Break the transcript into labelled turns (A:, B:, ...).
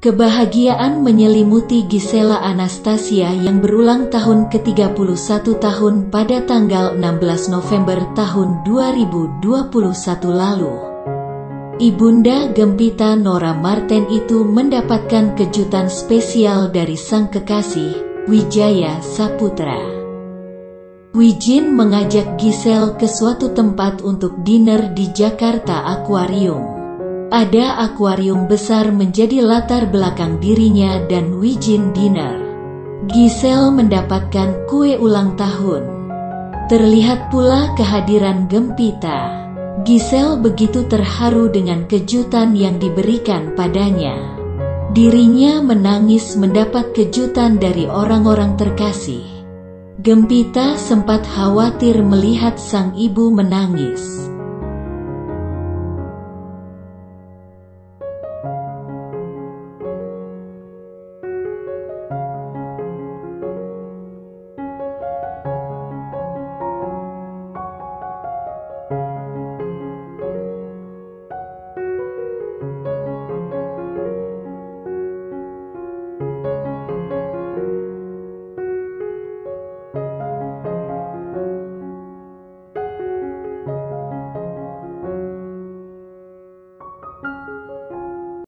A: Kebahagiaan menyelimuti Gisela Anastasia yang berulang tahun ke-31 tahun pada tanggal 16 November tahun 2021 lalu. Ibunda Gempita Nora Marten itu mendapatkan kejutan spesial dari sang kekasih, Wijaya Saputra. Wijin mengajak Gisel ke suatu tempat untuk dinner di Jakarta Aquarium. Ada akuarium besar menjadi latar belakang dirinya dan Wijin dinner. Gisel mendapatkan kue ulang tahun. Terlihat pula kehadiran Gempita. Gisel begitu terharu dengan kejutan yang diberikan padanya. Dirinya menangis mendapat kejutan dari orang-orang terkasih. Gempita sempat khawatir melihat sang ibu menangis.